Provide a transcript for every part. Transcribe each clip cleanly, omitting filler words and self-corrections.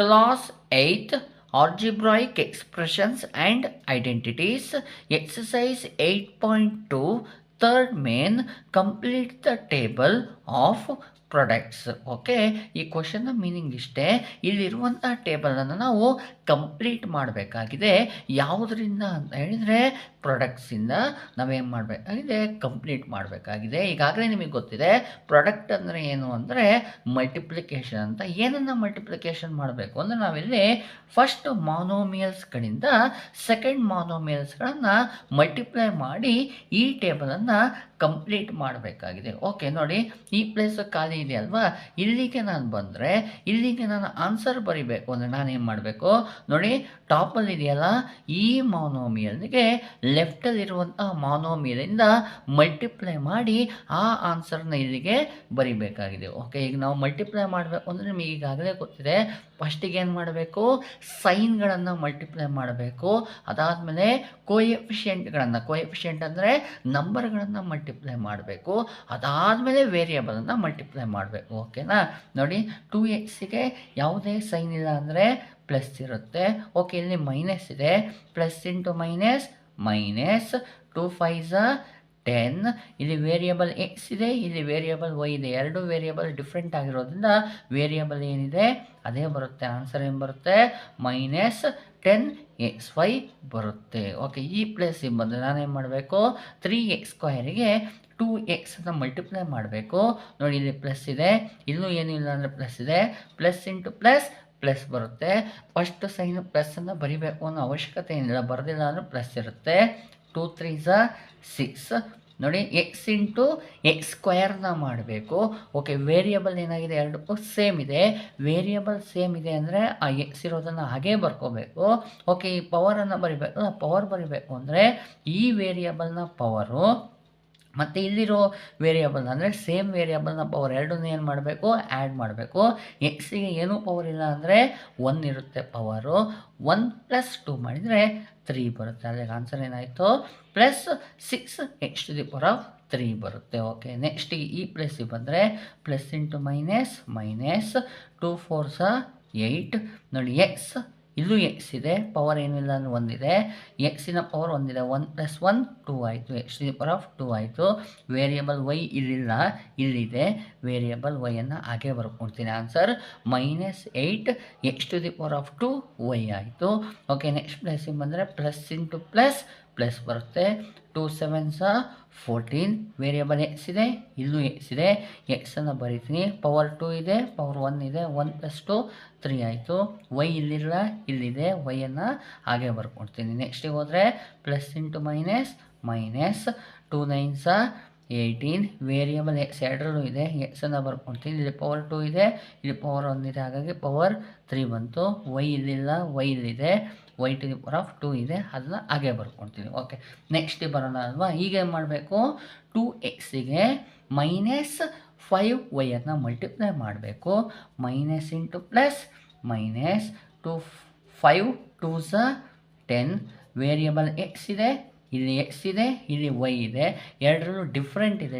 Class 8 Algebraic Expressions and Identities. Exercise 8.2 third main. Complete the table of products. Okay, ಈ ಕ್ವಶನ್ನ meaning ಇಷ್ಟೇ. ಇಲ್ಲಿರುವಂಥ ಟೇಬಲನ್ನು ನಾವು complete ಮಾಡಬೇಕಾಗಿದೆ. ಯಾವುದರಿಂದ ಅಂತ ಹೇಳಿದರೆ ಪ್ರಾಡಕ್ಟ್ಸಿಂದ ನಾವೇನು ಮಾಡಬೇಕಾಗಿದೆ, ಕಂಪ್ಲೀಟ್ ಮಾಡಬೇಕಾಗಿದೆ. ಈಗಾಗಲೇ ನಿಮಗೆ ಗೊತ್ತಿದೆ ಪ್ರಾಡಕ್ಟ್ ಅಂದರೆ ಏನು ಅಂದರೆ ಮಲ್ಟಿಪ್ಲಿಕೇಶನ್ ಅಂತ. ಏನನ್ನು ಮಲ್ಟಿಪ್ಲಿಕೇಶನ್ ಮಾಡಬೇಕು ಅಂದರೆ ನಾವಿಲ್ಲಿ ಫಸ್ಟ್ ಮಾನೋಮಿಯಲ್ಸ್ಗಳಿಂದ ಸೆಕೆಂಡ್ ಮಾನೋಮಿಯಲ್ಸ್ಗಳನ್ನು ಮಲ್ಟಿಪ್ಲೈ ಮಾಡಿ ಈ ಟೇಬಲನ್ನು ಕಂಪ್ಲೀಟ್ ಮಾಡಬೇಕಾಗಿದೆ. ಓಕೆ, ನೋಡಿ ಈ ಪ್ಲೇಸ್ ಖಾಲಿ ಇದೆ ಅಲ್ವಾ, ಇಲ್ಲಿಗೆ ನಾನು ಬಂದರೆ ಇಲ್ಲಿಗೆ ನಾನು ಆನ್ಸರ್ ಬರಿಬೇಕು ಅಂದರೆ ನಾನೇನು ಮಾಡಬೇಕು ನೋಡಿ, ಟಾಪಲ್ಲಿ ಇದೆಯಲ್ಲ ಈ ಮಾನೋಮಿಯಲ್ಗೆ ಲೆಫ್ಟಲ್ಲಿರುವಂಥ ಮಾನೋಮಿಯಲಿಂದ ಮಲ್ಟಿಪ್ಲೈ ಮಾಡಿ ಆ ಆನ್ಸರ್ನ ಇಲ್ಲಿಗೆ ಬರಿಬೇಕಾಗಿದೆ. ಓಕೆ, ಈಗ ನಾವು ಮಲ್ಟಿಪ್ಲೈ ಮಾಡಬೇಕು ಅಂದರೆ ನಿಮಗೆ ಈಗಾಗಲೇ ಗೊತ್ತಿದೆ. ಫಸ್ಟಿಗೆ ಏನು ಮಾಡಬೇಕು, ಸೈನ್ಗಳನ್ನು ಮಲ್ಟಿಪ್ಲೈ ಮಾಡಬೇಕು. ಅದಾದಮೇಲೆ ಕೋಎಫಿಷಿಯೆಂಟ್ ಅಂದರೆ ನಂಬರ್ಗಳನ್ನು ಮಲ್ಟಿಪ್ಲೈ ಮಾಡಬೇಕು. ಅದಾದಮೇಲೆ ವೇರಿಯಬಲನ್ನು ಮಲ್ಟಿಪ್ಲೈ ಮಾಡಬೇಕು. ಓಕೆನಾ, ನೋಡಿ 2xಗೆ ಯಾವುದೇ ಸೈನ್ ಇಲ್ಲ ಅಂದರೆ ಪ್ಲಸ್ ಇರುತ್ತೆ. ಓಕೆ, ಇಲ್ಲಿ ಮೈನಸ್ ಇದೆ, ಪ್ಲಸ್ ಇಂಟು ಮೈನಸ್ ಮೈನಸ್. 2 5 10. ಇಲ್ಲಿ ವೇರಿಯಬಲ್ ಎಕ್ಸ್ ಇದೆ, ಇಲ್ಲಿ ವೇರಿಯಬಲ್ ವೈ ಇದೆ. ಎರಡು ವೇರಿಯಬಲ್ ಡಿಫ್ರೆಂಟ್ ಆಗಿರೋದ್ರಿಂದ ವೇರಿಯಬಲ್ ಏನಿದೆ ಅದೇ ಬರುತ್ತೆ. ಆನ್ಸರ್ ಏನು ಬರುತ್ತೆ, -10xy ಬರುತ್ತೆ. ಓಕೆ, ಈ ಪ್ಲೇಸಿಗೆ ಬಂದರೆ ನಾನೇನು ಮಾಡಬೇಕು, 3x² 2x ಅಂತ ಮಲ್ಟಿಪ್ಲೈ ಮಾಡಬೇಕು. ನೋಡಿ ಇಲ್ಲಿ ಪ್ಲಸ್ ಇದೆ, ಇಲ್ಲೂ ಏನೂ ಇಲ್ಲ ಅಂದರೆ ಪ್ಲಸ್ ಇದೆ. ಪ್ಲಸ್ ಇಂಟು ಪ್ಲಸ್ ಪ್ಲಸ್ ಬರುತ್ತೆ. ಫಸ್ಟ್ ಸೈನ್ ಪ್ಲಸ್ಸನ್ನು ಬರಿಬೇಕು ಅನ್ನೋ ಅವಶ್ಯಕತೆ ಏನಿಲ್ಲ, ಬರೋದಿಲ್ಲ ಅಂದರೆ ಪ್ಲಸ್ ಇರುತ್ತೆ. 2 3 6. ನೋಡಿ ಎಕ್ಸ್ ಇಂಟು x² ಮಾಡಬೇಕು. ಓಕೆ, ವೇರಿಯಬಲ್ ಏನಾಗಿದೆ, ಎರಡಕ್ಕೂ ಸೇಮ್ ಇದೆ. ವೇರಿಯಬಲ್ ಸೇಮ್ ಇದೆ ಅಂದರೆ ಆ ಎಕ್ಸ್ ಇರೋದನ್ನು ಹಾಗೇ ಬರ್ಕೋಬೇಕು. ಓಕೆ, ಈ ಪವರನ್ನು ಬರಿಬೇಕು. ಪವರ್ ಬರಿಬೇಕು ಅಂದರೆ ಈ ವೇರಿಯಬಲ್ನ ಪವರು ಮತ್ತು ಇಲ್ಲಿರೋ ವೇರಿಯಬಲ್ ಅಂದರೆ ಸೇಮ್ ವೇರಿಯಬಲ್ನ ಪವರ್ ಎರಡನ್ನೂ ಏನು ಮಾಡಬೇಕು, ಆ್ಯಡ್ ಮಾಡಬೇಕು. ಎಕ್ಸಿಗೆ ಏನೂ ಪವರ್ ಇಲ್ಲ ಅಂದರೆ 1 ಇರುತ್ತೆ ಪವರು. 1 + 2 ಮಾಡಿದರೆ 3 ಬರುತ್ತೆ. ಅಲ್ಲಿಗೆ ಆನ್ಸರ್ ಏನಾಯಿತು, +6x⁻³ ಬರುತ್ತೆ. ಓಕೆ, ನೆಕ್ಸ್ಟಿಗೆ ಈ ಪ್ಲೇಸಿಗೆ ಬಂದರೆ ಪ್ಲಸ್ ಇಂಟು ಮೈನಸ್ ಮೈನಸ್. 2 4 8. ನೋಡಿ ಎಕ್ಸ್, ಇಲ್ಲೂ ಎಕ್ಸ್ ಇದೆ, ಪವರ್ ಏನಿಲ್ಲ ಅಂದರೆ 1 ಇದೆ. ಎಕ್ಸಿನ ಪವರ್ 1 ಇದೆ. 1 + 1 2 ಆಯಿತು, x⁻² ಆಯಿತು. ವೇರಿಯಬಲ್ ವೈ ಇಲ್ಲಿಲ್ಲ, ಇಲ್ಲಿದೆ. ವೇರಿಯಬಲ್ ವೈಯನ್ನು ಹಾಗೆ ಬರ್ಕೊಳ್ತೀನಿ. ಆನ್ಸರ್ -8x⁻²y ಆಯಿತು. ಓಕೆ, ನೆಕ್ಸ್ಟ್ ಪ್ಲೇಸಿಗೆ ಬಂದರೆ ಪ್ಲಸ್ ಇಂಟು ಪ್ಲಸ್ ಪ್ಲಸ್ ಬರುತ್ತೆ. 2 7 14. ವೇರಿಯಬಲ್ ಎಕ್ಸ್ ಇದೆ, ಇಲ್ಲೂ ಎಕ್ಸ್ ಇದೆ. ಎಕ್ಸನ್ನು ಬರೀತೀನಿ. ಪವರ್ 2 ಇದೆ, ಪವರ್ 1 ಇದೆ. 1 + 2 3 ಆಯಿತು. ವೈ ಇಲ್ಲಿಲ್ಲ, ಇಲ್ಲಿದೆ. ವೈಯನ್ನು ಹಾಗೆ ಬರ್ಕೊಳ್ತೀನಿ. ನೆಕ್ಸ್ಟಿಗೆ ಹೋದರೆ plus into minus minus. 2 9 18. Variable X ಎರಡರಲ್ಲೂ ಇದೆ, ಎಕ್ಸನ್ನು ಬರ್ಕೊಳ್ತೀನಿ. ಇಲ್ಲಿ ಪವರ್ 2 ಇದೆ, ಇಲ್ಲಿ ಪವರ್ 1 ಇದೆ, ಹಾಗಾಗಿ ಪವರ್ 3 ಬಂತು. ವೈ ಇಲ್ಲಿಲ್ಲ, ವೈ ಇಲ್ಲಿದೆ. y⁻² ಇದೆ, ಅದನ್ನು ಹಾಗೆ ಬರ್ಕೊಳ್ತೀನಿ. ಓಕೆ, ನೆಕ್ಸ್ಟ್ ಬರೋಣ ಅಲ್ವಾ. ಈಗ ಏನು ಮಾಡಬೇಕು, 2xಗೆ -5y ಅನ್ನು ಮಲ್ಟಿಪ್ಲೈ ಮಾಡಬೇಕು. Minus into plus minus. 2 5 2 10. Variable x ಇದೆ, ಇಲ್ಲಿ ಎಕ್ಸ್ ಇದೆ, ಇಲ್ಲಿ ವೈ ಇದೆ. ಎರಡರಲ್ಲೂ ಡಿಫ್ರೆಂಟ್ ಇದೆ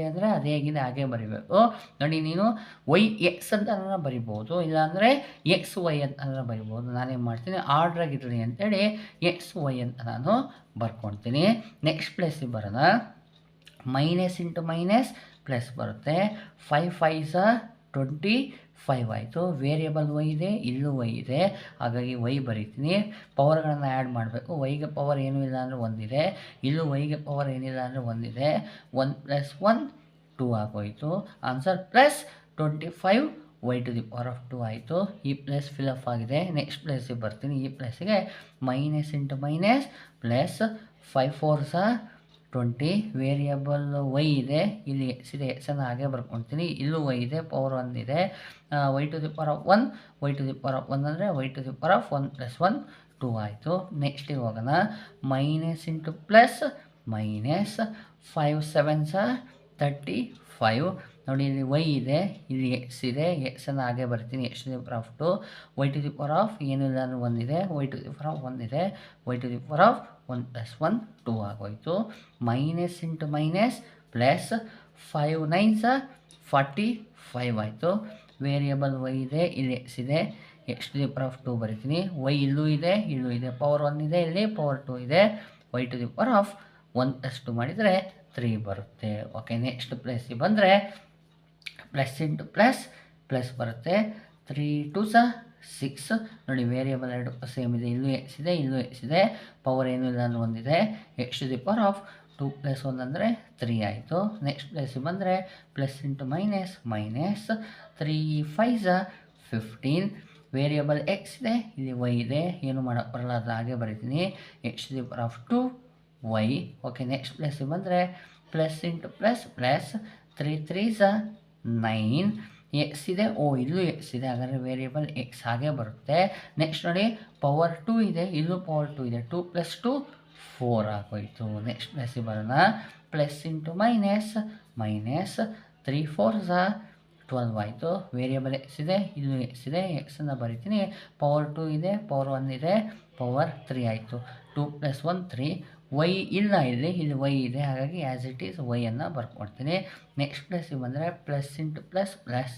ಅಂದರೆ ಅದೇ ಹೇಗಿದೆ ಹಾಗೆ ಬರಿಬೇಕು. ನೋಡಿ, ನೀನು ವೈ ಎಕ್ಸ್ ಅಂತ ಬರಿಬೋದು, ಇಲ್ಲಾಂದರೆ ಎಕ್ಸ್ ವೈ ಅಂತ ಬರಿಬೋದು. ನಾನೇನು ಮಾಡ್ತೀನಿ, ಆರ್ಡ್ರಾಗಿರಲಿ ಅಂತೇಳಿ ಎಕ್ಸ್ ವೈ ಅಂತ ನಾನು ಬರ್ಕೊಳ್ತೀನಿ. ನೆಕ್ಸ್ಟ್ ಪ್ಲೇಸಿಗೆ ಬರೋಣ. ಮೈನಸ್ ಇಂಟು ಮೈನಸ್ ಪ್ಲಸ್ ಬರುತ್ತೆ. 5 5 25 ಆಯಿತು. ವೇರಿಯಬಲ್ ವೈ ಇದೆ, ಇಲ್ಲೂ ವೈ ಇದೆ, ಹಾಗಾಗಿ ವೈ ಬರೀತೀನಿ. ಪವರ್ಗಳನ್ನು ಆ್ಯಡ್ ಮಾಡಬೇಕು. ವೈಗೆ ಪವರ್ ಏನೂ ಇಲ್ಲ ಅಂದರೆ 1 ಇದೆ, ಇಲ್ಲೂ ವೈಗೆ ಪವರ್ ಏನಿಲ್ಲ ಅಂದರೆ 1 ಇದೆ. 1 + 1 2 ಆಗೋಯಿತು. ಆನ್ಸರ್ +25y⁻² ಆಯಿತು. ಈ ಪ್ಲೇಸ್ ಫಿಲಪ್ ಆಗಿದೆ. ನೆಕ್ಸ್ಟ್ ಪ್ಲೇಸಿಗೆ ಬರ್ತೀನಿ. ಈ ಪ್ಲೇಸಿಗೆ minus into minus plus. 5 4 20. Variable y ಇದೆ, ಇಲ್ಲಿ ಎಕ್ಸ್ ಇದೆ, ಎಕ್ಸನ್ನು ಹಾಗೆ ಬರ್ಕೊಳ್ತೀನಿ. ಇಲ್ಲೂ ವೈ ಇದೆ, ಪವರ್ 1 ಇದೆ. y⁻1 ಅಂದರೆ y⁻1 + 1 2 ಆಯಿತು. ನೆಕ್ಸ್ಟಿಗೆ ಹೋಗೋಣ. Minus into plus minus. 5 7 35. ನೋಡಿ, ಇಲ್ಲಿ ವೈ ಇದೆ, ಇಲ್ಲಿ ಎಕ್ಸ್ ಇದೆ, ಎಕ್ಸನ್ನು ಹಾಗೆ ಬರ್ತೀನಿ. x⁻² y⁻, ಏನಿಲ್ಲ ಅಂದರೆ 1 ಇದೆ, y⁻1 ಇದೆ. y⁻1 + 1 2 ಆಗೋಯಿತು. Minus into minus plus. 5 9 45 ಆಯಿತು. ವೇರಿಯಬಲ್ ವೈ ಇದೆ, ಇಲ್ಲಿ ಎಕ್ಸ್ ಇದೆ, x to the power of 2 ಬರಿತೀನಿ. ವೈ ಇಲ್ಲೂ ಇದೆ, ಇಲ್ಲೂ ಇದೆ, ಪವರ್ 1 ಇದೆ, ಇಲ್ಲಿ ಪವರ್ 2 ಇದೆ. Y to the power of 1 + 2 ಮಾಡಿದರೆ 3 ಬರುತ್ತೆ. ಓಕೆ, ನೆಕ್ಸ್ಟ್ ಪ್ಲಸ್ಸಿಗೆ ಬಂದರೆ ಪ್ಲಸ್ ಇಂಟು ಪ್ಲಸ್ ಪ್ಲಸ್ ಬರುತ್ತೆ. 3 2 6 ನೋಡಿ, ವೇರಿಯಬಲ್ ಎರಡು ಸೇಮ್ ಇದೆ, ಇಲ್ಲೂ ಎಕ್ಸ್ ಇದೆ, ಇಲ್ಲೂ ಎಕ್ಸ್ ಇದೆ, ಪವರ್ ಏನೂ ಇಲ್ಲ ಅಂದರೆ ಒಂದಿದೆ. X to the power of 2 + 1 ಅಂದರೆ 3 ಆಯಿತು. ನೆಕ್ಸ್ಟ್ ಪ್ಲಸ್ಸಿಗೆ ಬಂದರೆ plus into minus minus 3 5 15. Variable x ಇದೆ, ಇಲ್ಲಿ ವೈ ಇದೆ, ಏನು ಮಾಡೋಕ್ಕೆ ಬರಲ್ಲ, ಅದು ಹಾಗೆ ಬರಿತೀನಿ. X to the power of 2 y. Okay, next ಪ್ಲಸ್ಸಿಗೆ ಬಂದರೆ plus into plus plus 3 3 9. X ಇದೆ, ಇಲ್ಲೂ ಎಕ್ಸ್ ಇದೆ, ಹಾಗಾದರೆ ವೇರಿಯಬಲ್ ಎಕ್ಸ್ ಹಾಗೆ ಬರುತ್ತೆ. ನೆಕ್ಸ್ಟ್ ನೋಡಿ, ಪವರ್ 2 ಇದೆ, ಇಲ್ಲೂ ಪವರ್ 2 ಇದೆ, 2 + 2 4 ಆಗೋಯಿತು. ನೆಕ್ಸ್ಟ್ ಪ್ಲಸ್ಸಿಗೆ ಬರೋಣ. ಪ್ಲಸ್ ಇಂಟು ಮೈನಸ್ ಮೈನಸ್ 3 4 12 ಆಯಿತು. ವೇರಿಯಬಲ್ ಎಕ್ಸ್ ಇದೆ, ಇಲ್ಲೂ ಎಕ್ಸ್ ಇದೆ, ಎಕ್ಸನ್ನು ಬರಿತೀನಿ. ಪವರ್ 2 ಇದೆ, ಪವರ್ 1 ಇದೆ, ಪವರ್ 3 ಆಯಿತು. 2 + 1 3. ವೈ ಇಲ್ಲ, ಇಲ್ಲಿ ವೈ ಇದೆ, ಹಾಗಾಗಿ ಆ್ಯಸ್ ಇಟ್ ಈಸ್ ವೈಯನ್ನು ಬರ್ಕೊಳ್ತೀನಿ. ನೆಕ್ಸ್ಟ್ ಪ್ಲಸ್ಸಿಗೆ ಬಂದರೆ ಪ್ಲಸ್ ಇಂಟು ಪ್ಲಸ್ ಪ್ಲಸ್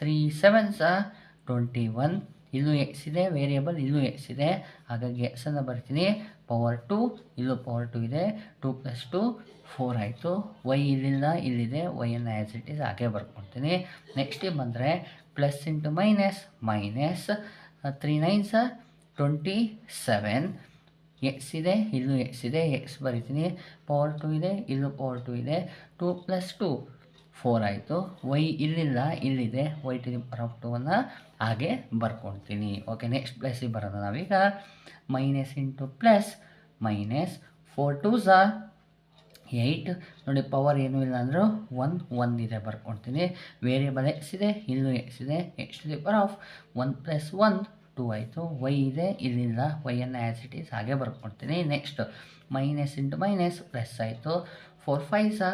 3 7 21. ಇಲ್ಲೂ ಎಕ್ಸ್ ಇದೆ, ವೇರಿಯಬಲ್ ಇಲ್ಲೂ ಎಕ್ಸ್ ಇದೆ, ಹಾಗಾಗಿ ಎಕ್ಸನ್ನು ಬರ್ತೀನಿ. ಪವರ್ 2, ಇಲ್ಲೂ ಪವರ್ 2 ಇದೆ, 2 + 2 4 ಆಯಿತು. ವೈ ಇಲ್ಲಿಲ್ಲ, ಇಲ್ಲಿದೆ, ವೈಯನ್ನು ಆ್ಯಸ್ ಇಟ್ ಈಸ್ ಹಾಗೆ ಬರ್ಕೊಳ್ತೀನಿ. ನೆಕ್ಸ್ಟಿಗೆ ಬಂದರೆ plus into minus minus 3 9 27. X ಇದೆ, ಇಲ್ಲೂ ಎಕ್ಸ್ ಇದೆ, ಎಕ್ಸ್ ಬರಿತೀನಿ. ಪವರ್ 2 ಇದೆ, ಇಲ್ಲೂ ಪವರ್ 2 ಇದೆ, 2 + 2 4 ಆಯಿತು. ವೈ ಇಲ್ಲಿಲ್ಲ, ಇಲ್ಲಿದೆ, y to the power of 2 ಹಾಗೆ ಬರ್ಕೊಳ್ತೀನಿ. ಓಕೆ, ನೆಕ್ಸ್ಟ್ ಪ್ಲಸ್ಸಿಗೆ ಬರೋಣ ನಾವೀಗ. Minus into plus minus 4 2 8. ನೋಡಿ, ಪವರ್ ಏನೂ ಇಲ್ಲ ಅಂದರೂ 1 ಇದೆ, ಬರ್ಕೊಳ್ತೀನಿ. ವೇರಿಯಬಲ್ ಎಕ್ಸ್ ಇದೆ, ಇಲ್ಲೂ ಎಕ್ಸ್ ಇದೆ, x to the power of 1 + 1 2 ಆಯಿತು. ವೈ ಇದೆ, ಇಲ್ಲಿಲ್ಲ, ವೈಯನ್ನು ಆ್ಯಸ್ ಇಟ್ ಈಸ್ ಹಾಗೆ ಬರ್ಕೊಳ್ತೀನಿ. Next minus into minus plus ಆಯಿತು. 4 5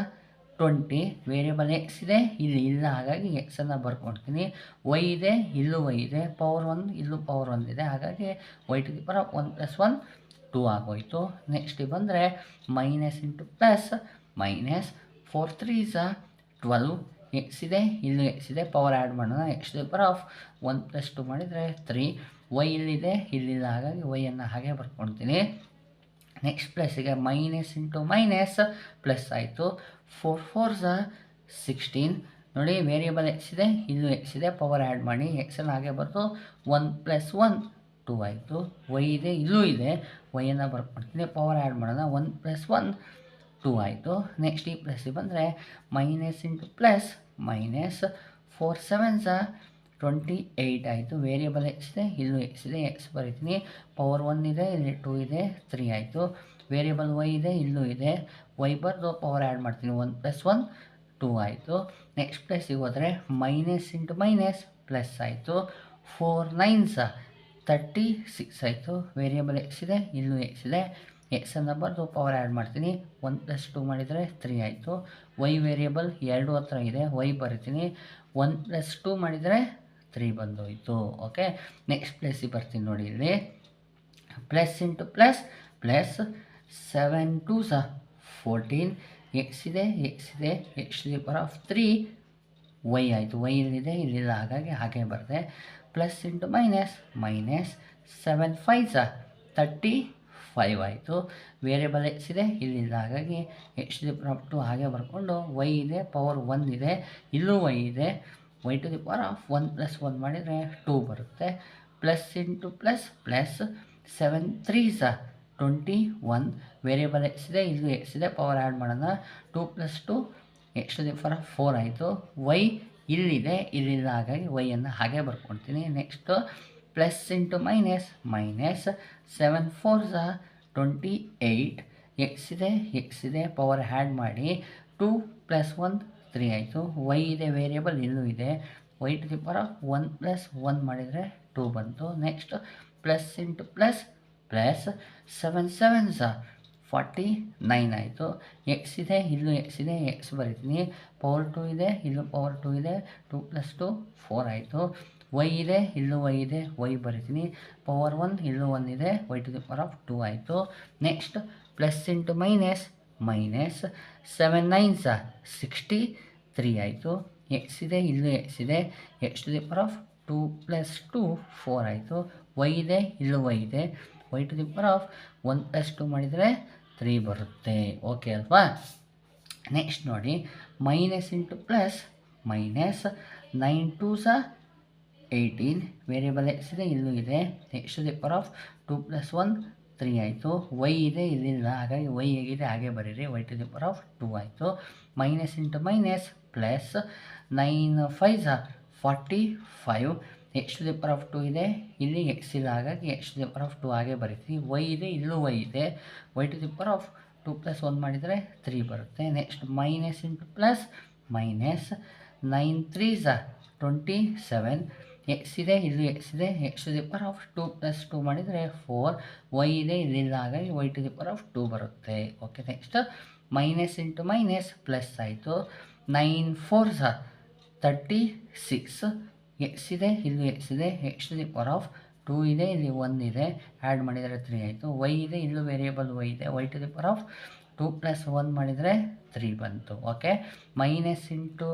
20. ವೇರಿಯಬಲ್ ಎಕ್ಸ್ ಇದೆ, ಇಲ್ಲಿ ಇಲ್ಲ, ಹಾಗಾಗಿ ಎಕ್ಸನ್ನು ಬರ್ಕೊಳ್ತೀನಿ. ವೈ ಇದೆ, ಇಲ್ಲೂ ವೈ ಇದೆ, ಪವರ್ 1, ಇಲ್ಲೂ ಪವರ್ 1 ಇದೆ, ಹಾಗಾಗಿ y to the power of 1 + 1 2 ಆಗೋಯಿತು. ನೆಕ್ಸ್ಟಿಗೆ ಬಂದರೆ minus into plus minus 4 3 12. X ಇದೆ, ಇಲ್ಲೂ ಎಕ್ಸ್ ಇದೆ, ಪವರ್ ಆ್ಯಡ್ ಮಾಡೋಣ. X to the power of 1 + 2 ಮಾಡಿದರೆ 3. ವೈ ಇಲ್ಲಿದೆ, ಇಲ್ಲಿಲ್ಲ, ಹಾಗಾಗಿ ವೈಯನ್ನು ಹಾಗೆ ಬರ್ಕೊಳ್ತೀನಿ. ನೆಕ್ಸ್ಟ್ ಪ್ಲಸ್ಸಿಗೆ ಮೈನಸ್ ಇಂಟು ಮೈನಸ್ ಪ್ಲಸ್ ಆಯಿತು. 4 4 16. ನೋಡಿ, ವೇರಿಯಬಲ್ ಎಕ್ಸ್ ಇದೆ, ಇಲ್ಲೂ ಎಕ್ಸ್ ಇದೆ, ಪವರ್ ಆ್ಯಡ್ ಮಾಡಿ, ಎಕ್ಸನ್ನು ಹಾಗೆ ಬರೆದು 1 + 1 2 ಆಯಿತು. ವೈ ಇದೆ, ಇಲ್ಲೂ ಇದೆ, ವೈಯನ್ನು ಬರ್ಕೊಳ್ತೀನಿ. ಪವರ್ ಆ್ಯಡ್ ಮಾಡೋಣ. 1 + 1 2 ಆಯಿತು. ನೆಕ್ಸ್ಟ್ ಈ ಪ್ಲಸ್ಸಿಗೆ ಬಂದರೆ ಮೈನಸ್ ಇಂಟು ಪ್ಲಸ್ ಮೈನಸ್ 4 7 28 ಆಯಿತು. ವೇರಿಯಬಲ್ ಎಕ್ಸ್ ಇದೆ, ಇಲ್ಲೂ ಎಕ್ಸ್ ಇದೆ, ಎಕ್ಸ್ ಬರಿತೀನಿ. ಪವರ್ 1 ಇದೆ, ಇಲ್ಲಿ 2 ಇದೆ, 3 ಆಯಿತು. ವೇರಿಯಬಲ್ ವೈ ಇದೆ, ಇಲ್ಲೂ ಇದೆ, ವೈ ಬರೆದು ಪವರ್ ಆ್ಯಡ್ ಮಾಡ್ತೀನಿ. 1 + 1 2 ಆಯಿತು. ನೆಕ್ಸ್ಟ್ ಪ್ಲಸ್ಸಿಗೆ ಹೋದರೆ ಮೈನಸ್ ಇಂಟು ಮೈನಸ್ ಪ್ಲಸ್ ಆಯಿತು. 4 9 36 ಆಯಿತು. ವೇರಿಯಬಲ್ ಎಕ್ಸ್ ಇದೆ, ಇಲ್ಲೂ ಎಕ್ಸ್ ಇದೆ, ಎಕ್ಸನ್ನು ಬರೆದು ಪವರ್ ಆ್ಯಡ್ ಮಾಡ್ತೀನಿ. 1 + 2 ಮಾಡಿದರೆ 3 ಆಯಿತು. ವೈ ವೇರಿಯಬಲ್ ಎರಡು ಹತ್ರ ಇದೆ, ವೈ ಬರಿತೀನಿ. 1 + 2 ಮಾಡಿದರೆ 3 ಬಂದೋಯಿತು. ಓಕೆ, ನೆಕ್ಸ್ಟ್ ಪ್ಲಸ್ಸಿಗೆ ಬರ್ತೀನಿ ನೋಡಿ. ಇಲ್ಲಿ plus into plus plus 7 2 14. X ಇದೆ, ಎಕ್ಸ್ ಇದೆ, x to the power of 3 y ಆಯಿತು. ವೈ ಇಲ್ಲಿದೆ, ಇಲ್ಲಿಲ್ಲ, ಹಾಗಾಗಿ ಹಾಗೆ ಬರೆದೆ. ಪ್ಲಸ್ ಇಂಟು ಮೈನಸ್ ಮೈನಸ್ 7 5 35 ಆಯಿತು. ವೇರಿಯಬಲ್ ಎಕ್ಸ್ ಇದೆ, ಇಲ್ಲಿಲ್ಲ, ಹಾಗಾಗಿ x to the power of 2 ಹಾಗೆ ಬರ್ಕೊಂಡು, ವೈ ಇದೆ, ಪವರ್ 1 ಇದೆ, ಇಲ್ಲೂ ವೈ ಇದೆ, y to the power of 1 + 1 ಮಾಡಿದರೆ 2 ಬರುತ್ತೆ. Plus into plus plus 7 3 21. Variable x ಇದೆ, ಇಲ್ಲೂ ಎಕ್ಸ್ ಇದೆ, ಪವರ್ ಆ್ಯಡ್ ಮಾಡೋಣ. 2 + 2 x to the power of 4 ಆಯಿತು. ವೈ ಇಲ್ಲಿದೆ, ಇಲ್ಲಿಲ್ಲ, ಹಾಗಾಗಿ ವೈಯನ್ನು ಹಾಗೆ ಬರ್ಕೊಳ್ತೀನಿ. Next plus into minus minus 7 4 28. X ಇದೆ, ಎಕ್ಸ್ ಇದೆ, ಪವರ್ ಆ್ಯಡ್ ಮಾಡಿ. 2 + 1 3 ಆಯಿತು. ವೈ ಇದೆ, ವೇರಿಯಬಲ್ ಇಲ್ಲೂ ಇದೆ, y to the power of 1 + 1 ಮಾಡಿದರೆ 2 ಬಂತು. Next plus into plus plus 7 7 49 ಆಯಿತು. ಎಕ್ಸ್ ಇದೆ, ಇಲ್ಲೂ ಎಕ್ಸ್ ಇದೆ, ಎಕ್ಸ್ ಬರಿತೀನಿ. ಪವರ್ 2 ಇದೆ, ಇಲ್ಲೂ ಪವರ್ 2 ಇದೆ, 2 + 2 4 ಆಯಿತು. ವೈ ಇದೆ, ಇಲ್ಲೂ ವೈ ಇದೆ, ವೈ ಬರಿತೀನಿ. ಪವರ್ 1, ಇಲ್ಲೂ 1 ಇದೆ, y to the power of 2 ಆಯಿತು. Next plus into minus minus 7 9 63 ಆಯಿತು. ಎಕ್ಸ್ ಇದೆ, ಇಲ್ಲೂ ಎಕ್ಸ್ ಇದೆ, x to the power of 2 + 2 4 ಆಯಿತು. ವೈ ಇದೆ, ಇಲ್ಲೂ ವೈ ಇದೆ. Y to the power of 1 + 2 ಮಾಡಿದರೆ 3 ಬರುತ್ತೆ. ಓಕೆ ಅಲ್ವಾ? ನೆಕ್ಸ್ಟ್ ನೋಡಿ, minus into plus minus 9 2 18 variable x ಇದೆ, ಇಲ್ಲೂ ಇದೆ. X to the power of 2 + 1 3 ಆಯಿತು. ವೈ ಇದೆ, ಇಲ್ಲಿಲ್ಲ, ಹಾಗಾಗಿ ವೈ ಹೇಗಿದೆ ಹಾಗೆ ಬರೀರಿ. Y to the power of 2 ಆಯಿತು. Minus into minus plus 9 5 45 x to the power of 2 ಇದೆ, ಇಲ್ಲಿ ಎಕ್ಸ್ ಇಲ್ಲ, ಹಾಗಾಗಿ x to the power of 2 ಹಾಗೆ ಬರೀತೀವಿ. ವೈ ಇದೆ, ಇಲ್ಲೂ ವೈ ಇದೆ. Y to the power of 2 + 1 ಮಾಡಿದರೆ 3 ಬರುತ್ತೆ. Next minus into plus minus 9 3 27 x ಇದೆ, ಇಲ್ಲೂ ಎಕ್ಸ್ ಇದೆ. X to the power of 2 + 2 ಮಾಡಿದರೆ 4. ವೈ ಇದೆ, ಇಲ್ಲಿಲ್ಲ, ಹಾಗಾಗಿ y to the power of 2 ಬರುತ್ತೆ. Okay, next minus into minus plus ಆಯಿತು. 9 4 36 ಎಕ್ಸ್ ಇದೆ, ಇಲ್ಲೂ ಎಕ್ಸ್ ಇದೆ. X to the power of 2 ಇದೆ, ಇಲ್ಲಿ 1 ಇದೆ. ಆ್ಯಡ್ ಮಾಡಿದರೆ 3 ಆಯಿತು. ವೈ ಇದೆ, ಇಲ್ಲೂ ವೇರಿಯಬಲ್ ವೈ ಇದೆ. Y to the power of 2 + 1 ಮಾಡಿದರೆ 3 ಬಂತು. Okay, minus into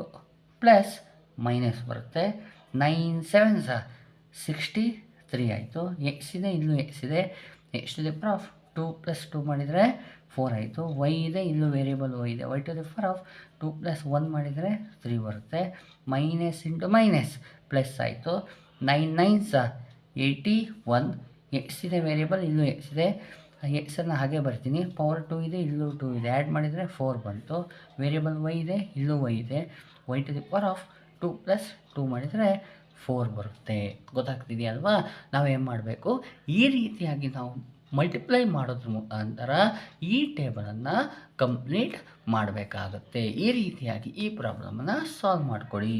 plus minus ಬರುತ್ತೆ. 9 7 63 ಆಯಿತು. ಎಕ್ಸ್ ಇದೆ, ಇಲ್ಲೂ ಎಕ್ಸ್ ಇದೆ. X to the power of 2 + 2 ಮಾಡಿದರೆ 4 ಆಯಿತು. ವೈ ಇದೆ, ಇಲ್ಲೂ ವೇರಿಯಬಲ್ ವೈ ಇದೆ. Y to the power of 2 + 1 ಮಾಡಿದರೆ 3 ಬರುತ್ತೆ. ಮೈನಸ್ ಇಂಟು ಮೈನಸ್ ಪ್ಲಸ್ ಆಯಿತು. 9 9 81 ಎಕ್ಸ್ ಇದೆ ವೇರಿಯಬಲ್, ಇಲ್ಲೂ ಎಕ್ಸ್ ಇದೆ. ಎಕ್ಸನ್ನು ಹಾಗೆ ಬರ್ತೀನಿ. ಪವರ್ 2 ಇದೆ, ಇಲ್ಲೂ 2 ಇದೆ. ಆ್ಯಡ್ ಮಾಡಿದರೆ 4 ಬಂತು. ವೇರಿಯಬಲ್ ವೈ ಇದೆ, ಇಲ್ಲೂ ವೈ ಇದೆ. Y to the power of 2 + 2 ಮಾಡಿದರೆ 4 ಬರುತ್ತೆ. ಗೊತ್ತಾಗ್ತಿದೆಯಲ್ವಾ? ನಾವೇನು ಮಾಡಬೇಕು, ಈ ರೀತಿಯಾಗಿ ನಾವು ಮಲ್ಟಿಪ್ಲೈ ಮಾಡೋದ್ರ ಮುಖಾಂತರ ಈ ಟೇಬಲನ್ನು ಕಂಪ್ಲೀಟ್ ಮಾಡಬೇಕಾಗುತ್ತೆ. ಈ ರೀತಿಯಾಗಿ ಈ ಪ್ರಾಬ್ಲಮನ್ನು ಸಾಲ್ವ್ ಮಾಡಿಕೊಡಿ.